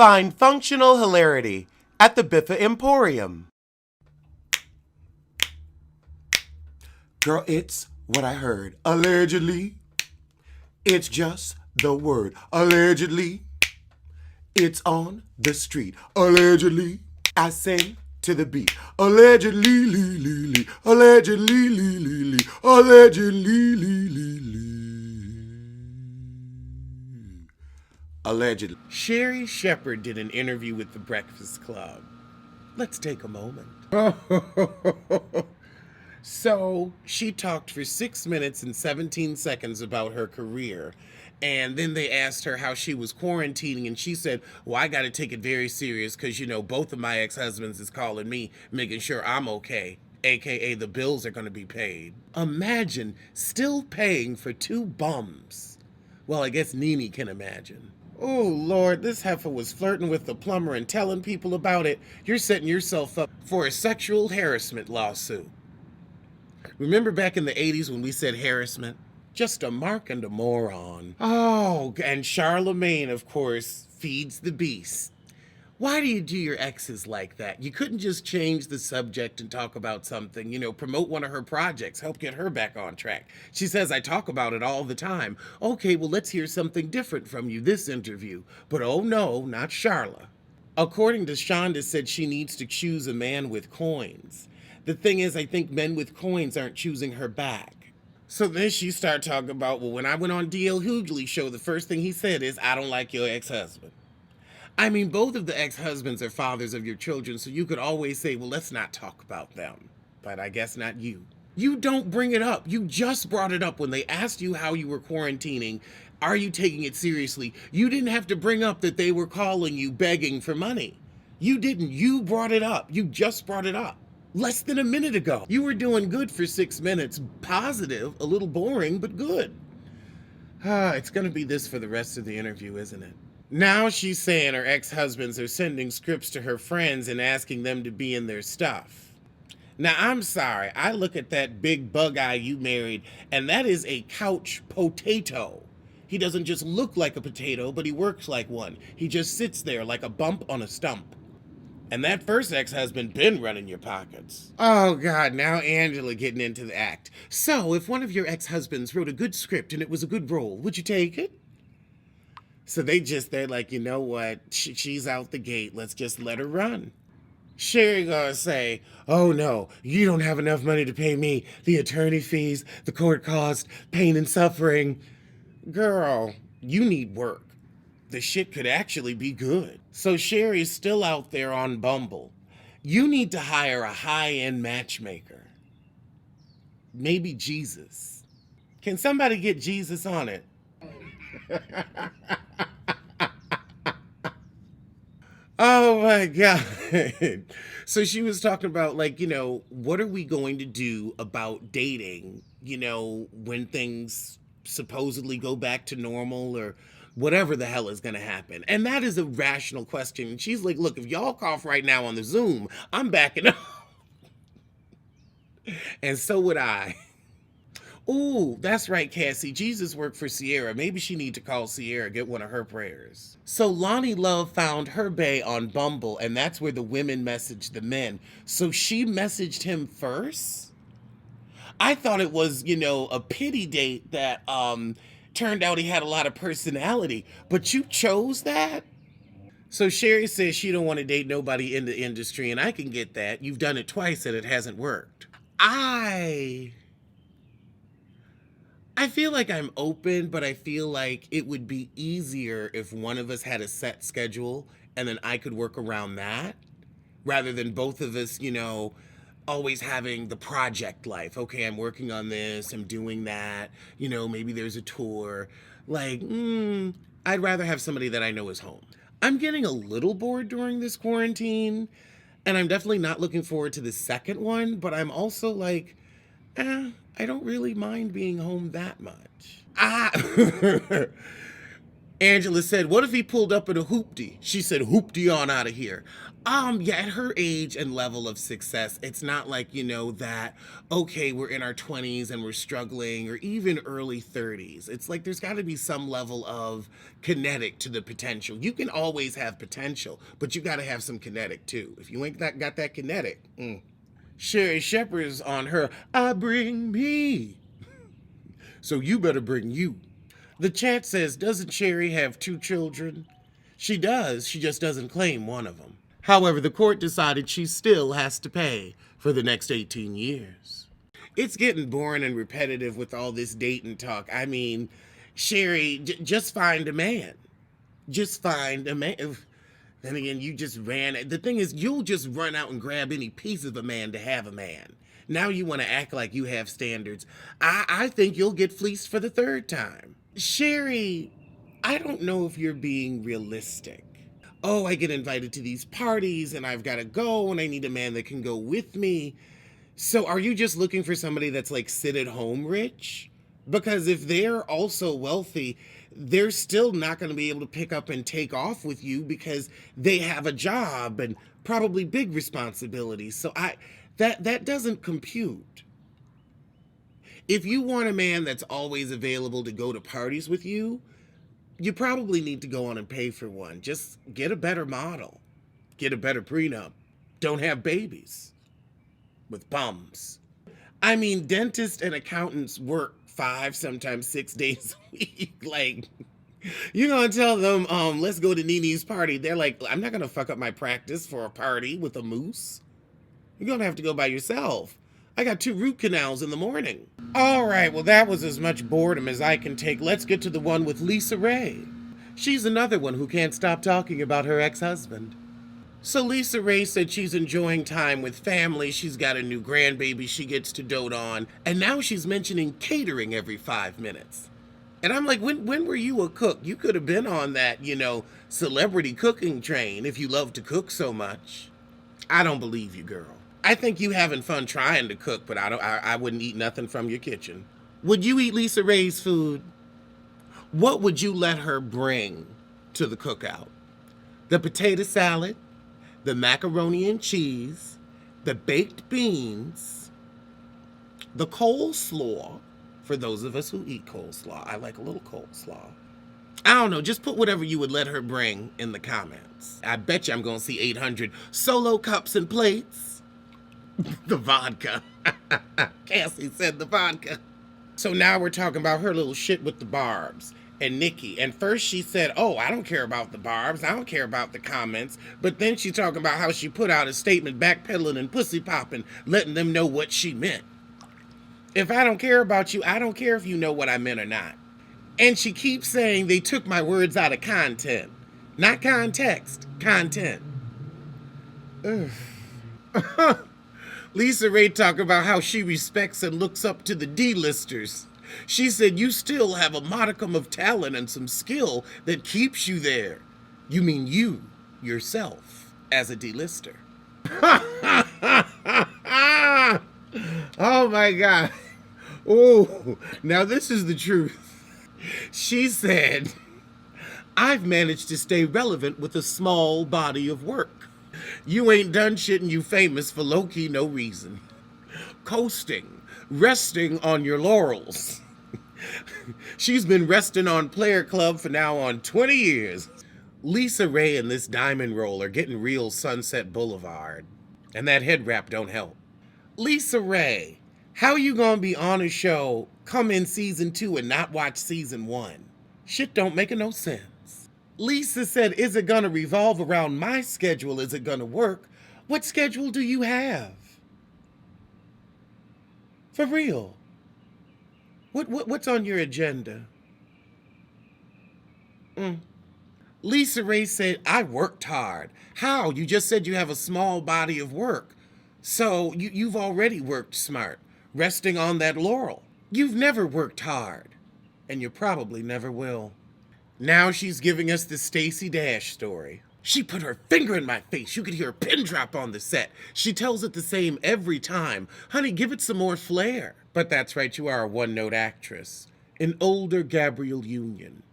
Find functional hilarity at the Biffa Emporium. Girl, it's what I heard. Allegedly, it's just the word. Allegedly, it's on the street. Allegedly, I sing to the beat. Allegedly, lee, lee, lee. Allegedly, lee, lee, lee. Allegedly, lee, lee, lee. Allegedly. Sherri Shepard did an interview with The Breakfast Club. Let's take a moment. So she talked for 6 minutes and 17 seconds about her career. And then they asked her how she was quarantining, and she said, well, I got to take it very serious because, both of my ex-husbands is calling me, making sure I'm okay, aka the bills are going to be paid. Imagine still paying for 2 bums. Well, I guess Nene can imagine. Oh, Lord, this heifer was flirting with the plumber and telling people about it. You're setting yourself up for a sexual harassment lawsuit. Remember back in the 80s when we said harassment? Just a mark and a moron. Oh, and Charlemagne, of course, feeds the beast. Why do you do your exes like that? You couldn't just change the subject and talk about something, promote one of her projects, help get her back on track. She says, I talk about it all the time. Okay, well, let's hear something different from you this interview. But oh no, not Charla. According to Shonda, said she needs to choose a man with coins. The thing is, I think men with coins aren't choosing her back. So then she started talking about, well, when I went on D.L. Hughley's show, the first thing he said is, I don't like your ex-husband. I mean, both of the ex-husbands are fathers of your children, so you could always say, well, let's not talk about them. But I guess not you. You don't bring it up. You just brought it up when they asked you how you were quarantining. Are you taking it seriously? You didn't have to bring up that they were calling you begging for money. You didn't. You brought it up. You just brought it up. Less than a minute ago. You were doing good for 6 minutes. Positive, a little boring, but good. It's going to be this for the rest of the interview, isn't it? Now she's saying her ex-husbands are sending scripts to her friends and asking them to be in their stuff. Now, I'm sorry. I look at that big bug eye you married, and that is a couch potato. He doesn't just look like a potato, but he works like one. He just sits there like a bump on a stump. And that first ex-husband been running your pockets. Oh, God, now Angela getting into the act. So, if one of your ex-husbands wrote a good script and it was a good role, would you take it? So they're like, you know what? She's out the gate. Let's just let her run. Sherri gonna say, oh, no, you don't have enough money to pay me. The attorney fees, the court cost, pain and suffering. Girl, you need work. The shit could actually be good. So Sherri's still out there on Bumble. You need to hire a high-end matchmaker. Maybe Jesus. Can somebody get Jesus on it? Oh my God. So she was talking about, what are we going to do about dating, when things supposedly go back to normal or whatever the hell is going to happen. And that is a rational question. And she's like, look, if y'all cough right now on the Zoom, I'm backing up. And so would I. Ooh, that's right, Cassie. Jesus worked for Sierra. Maybe she need to call Sierra, get one of her prayers. So Lonnie Love found her bae on Bumble, and that's where the women messaged the men. So she messaged him first? I thought it was, a pity date that turned out he had a lot of personality, but you chose that? So Sherri says she don't want to date nobody in the industry, and I can get that. You've done it twice and it hasn't worked. I feel like I'm open, but I feel like it would be easier if one of us had a set schedule and then I could work around that rather than both of us, always having the project life. Okay, I'm working on this, I'm doing that, maybe there's a tour. I'd rather have somebody that I know is home. I'm getting a little bored during this quarantine, and I'm definitely not looking forward to the second one, but I'm also like, I don't really mind being home that much. Angela said, what if he pulled up in a hoopty? She said, hoopty on out of here. Yeah, at her age and level of success, it's not like, that, okay, we're in our 20s and we're struggling, or even early 30s. It's like there's got to be some level of kinetic to the potential. You can always have potential, but you got to have some kinetic too. If you ain't got that kinetic, Sherri Shepard is on her, I bring me. So you better bring you. The chat says, doesn't Sherri have 2 children? She does, she just doesn't claim one of them. However, the court decided she still has to pay for the next 18 years. It's getting boring and repetitive with all this dating talk. I mean, Sherri, just find a man. Just find a man. Then again, you just ran. The thing is, you'll just run out and grab any piece of a man to have a man. Now you want to act like you have standards. I think you'll get fleeced for the 3rd time. Sherri, I don't know if you're being realistic. Oh, I get invited to these parties and I've got to go and I need a man that can go with me. So are you just looking for somebody that's like sit at home rich? Because if they're also wealthy, they're still not going to be able to pick up and take off with you because they have a job and probably big responsibilities. So that doesn't compute. If you want a man that's always available to go to parties with you, you probably need to go on and pay for one. Just get a better model. Get a better prenup. Don't have babies with bums. I mean, dentists and accountants work 5, sometimes 6 days a week. Like, you're going to tell them, let's go to Nene's party. They're like, I'm not going to fuck up my practice for a party with a moose. You're going to have to go by yourself. I got 2 root canals in the morning. All right, well, that was as much boredom as I can take. Let's get to the one with LisaRaye. She's another one who can't stop talking about her ex-husband. So LisaRaye said she's enjoying time with family. She's got a new grandbaby she gets to dote on. And now she's mentioning catering every 5 minutes. And I'm like, when were you a cook? You could have been on that, celebrity cooking train if you love to cook so much. I don't believe you, girl. I think you having fun trying to cook, but I wouldn't eat nothing from your kitchen. Would you eat LisaRaye's food? What would you let her bring to the cookout? The potato salad, the macaroni and cheese, the baked beans, the coleslaw, for those of us who eat coleslaw. I like a little coleslaw. I don't know, just put whatever you would let her bring in the comments. I bet you I'm gonna see 800 solo cups and plates. The vodka. Cassie said the vodka. So now we're talking about her little shit with the Barbs and Nikki. And first she said, oh, I don't care about the Barbs. I don't care about the comments. But then she's talking about how she put out a statement backpedaling and pussy popping, letting them know what she meant. If I don't care about you, I don't care if you know what I meant or not. And she keeps saying they took my words out of content. Not context, content. Ugh. LisaRaye talked about how she respects and looks up to the D-listers. She said, you still have a modicum of talent and some skill that keeps you there. You mean you, yourself, as a D-lister. Oh my God. Oh, now this is the truth. She said, I've managed to stay relevant with a small body of work. You ain't done shit and you famous for low-key no reason. Coasting, resting on your laurels. She's been resting on Player Club for now on 20 years. LisaRaye and this diamond roll are getting real Sunset Boulevard. And that head wrap don't help. LisaRaye, how you gonna be on a show, come in season 2 and not watch season 1? Shit don't make no sense. Lisa said, is it gonna revolve around my schedule? Is it gonna work? What schedule do you have? For real. What's on your agenda? LisaRaye said, I worked hard. How? You just said you have a small body of work. So you've already worked smart, resting on that laurel. You've never worked hard, and you probably never will. Now she's giving us the Stacey Dash story. She put her finger in my face. You could hear a pin drop on the set. She tells it the same every time. Honey, give it some more flair. But that's right, you are a one-note actress. An older Gabrielle Union.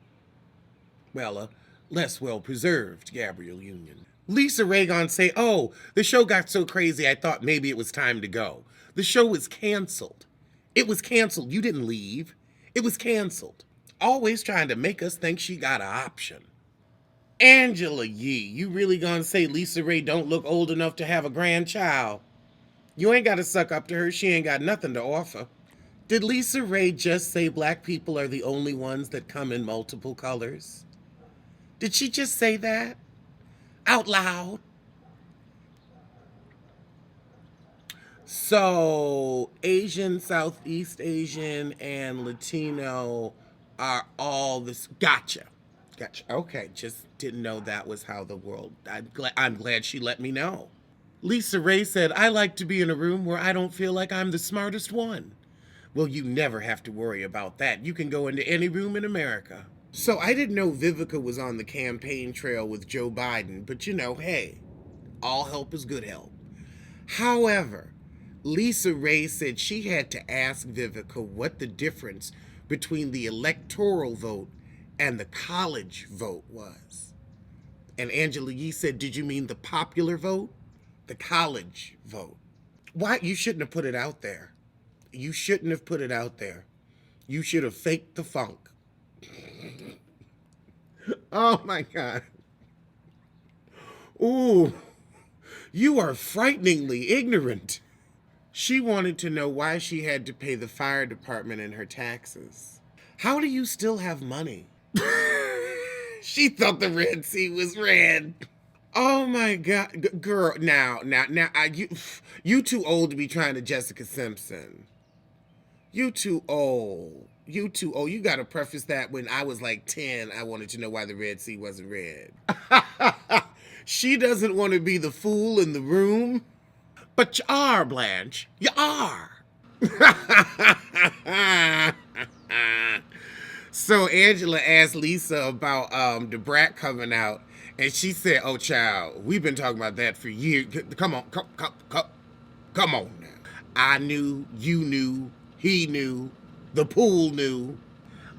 Well, less well preserved Gabrielle Union. LisaRaye gonna say, oh, the show got so crazy I thought maybe it was time to go. The show was canceled. It was canceled. You didn't leave. It was canceled. Always trying to make us think she got an option. Angela Yee, you really gonna say LisaRaye don't look old enough to have a grandchild? You ain't gotta suck up to her. She ain't got nothing to offer. Did LisaRaye just say black people are the only ones that come in multiple colors? Did she just say that? Out loud? So, Asian, Southeast Asian, and Latino are all this. Gotcha. Gotcha. Okay, just didn't know that was how the world. I'm glad she let me know. LisaRaye said, I like to be in a room where I don't feel like I'm the smartest one. Well, you never have to worry about that. You can go into any room in America. So I didn't know Vivica was on the campaign trail with Joe Biden, but hey, all help is good help. However, LisaRaye said she had to ask Vivica what the difference between the electoral vote and the college vote was. And Angela Yee said, did you mean the popular vote? The college vote. Why? You shouldn't have put it out there. You shouldn't have put it out there. You should have faked the funk. Oh my God. Ooh, you are frighteningly ignorant. She wanted to know why she had to pay the fire department in her taxes. How do you still have money? She thought the Red Sea was red. Oh my God, girl! Now, you too old to be trying to Jessica Simpson. You too old. You too old. You got to preface that when I was like 10, I wanted to know why the Red Sea wasn't red. She doesn't want to be the fool in the room. But you are, Blanche. You are. So Angela asked Lisa about the brat coming out, and she said, "Oh, child, we've been talking about that for years. Come on, come on now. I knew, you knew, he knew, the pool knew."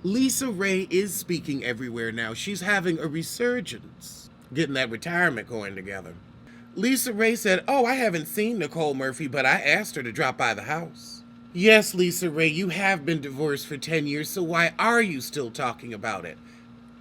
LisaRaye is speaking everywhere now. She's having a resurgence, getting that retirement going together. LisaRaye said, "Oh, I haven't seen Nicole Murphy, but I asked her to drop by the house." Yes, LisaRaye, you have been divorced for 10 years, so why are you still talking about it?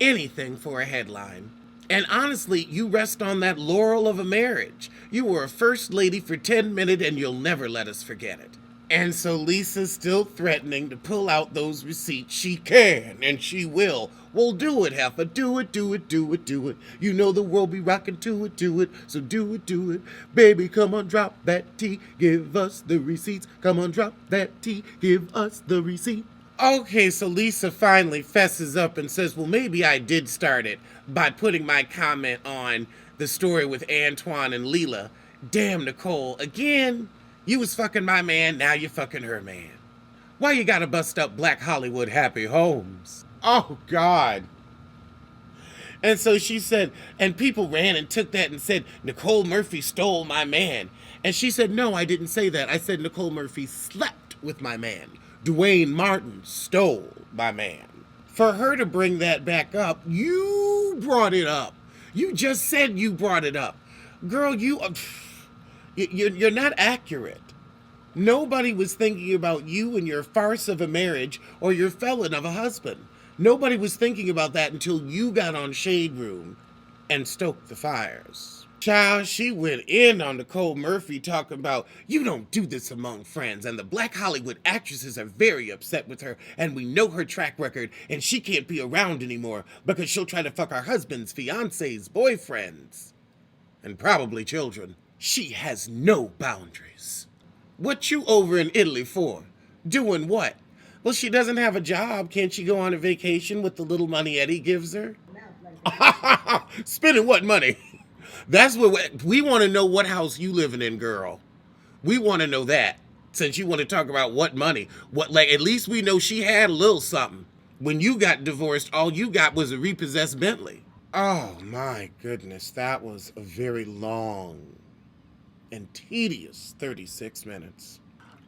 Anything for a headline. And honestly, you rest on that laurel of a marriage. You were a first lady for 10 minutes and you'll never let us forget it. And so Lisa's still threatening to pull out those receipts. She can and she will. Well, do it, Heifer. Do it, do it, do it, do it. You know the world be rocking to it, do it. So do it, do it. Baby, come on, drop that T. Give us the receipts. Come on, drop that T. Give us the receipt. Okay, so Lisa finally fesses up and says, well, maybe I did start it by putting my comment on the story with Antoine and Leela. Damn, Nicole, again? You was fucking my man, now you're fucking her man. Why you gotta bust up Black Hollywood happy homes? Oh, God. And so she said, and people ran and took that and said, Nicole Murphy stole my man. And she said, no, I didn't say that. I said Nicole Murphy slept with my man. Dwayne Martin stole my man. For her to bring that back up, you brought it up. You just said you brought it up. Girl, you're not accurate. Nobody was thinking about you and your farce of a marriage or your felon of a husband. Nobody was thinking about that until you got on Shade Room and stoked the fires. Child, she went in on Nicole Murphy talking about, you don't do this among friends, and the Black Hollywood actresses are very upset with her, and we know her track record, and she can't be around anymore because she'll try to fuck our husbands, fiancés, boyfriends, and probably children. She has no boundaries. What you over in Italy for? Doing what? Well, she doesn't have a job. Can't she go on a vacation with the little money Eddie gives her? Spending what money? That's what we want to know. What house you living in, girl? We want to know that. Since you want to talk about what money, at least we know she had a little something. When you got divorced, all you got was a repossessed Bentley. Oh my goodness, that was a very long and tedious 36 minutes.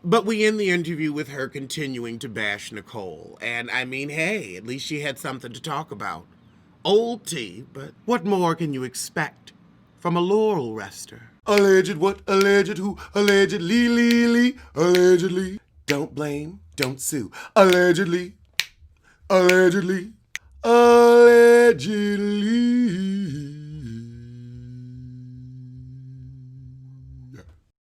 But we end the interview with her continuing to bash Nicole. And I mean, hey, at least she had something to talk about. Old tea, but what more can you expect from a laurel rester? Alleged what? Alleged who? Allegedly. Don't blame, don't sue. Allegedly. Allegedly.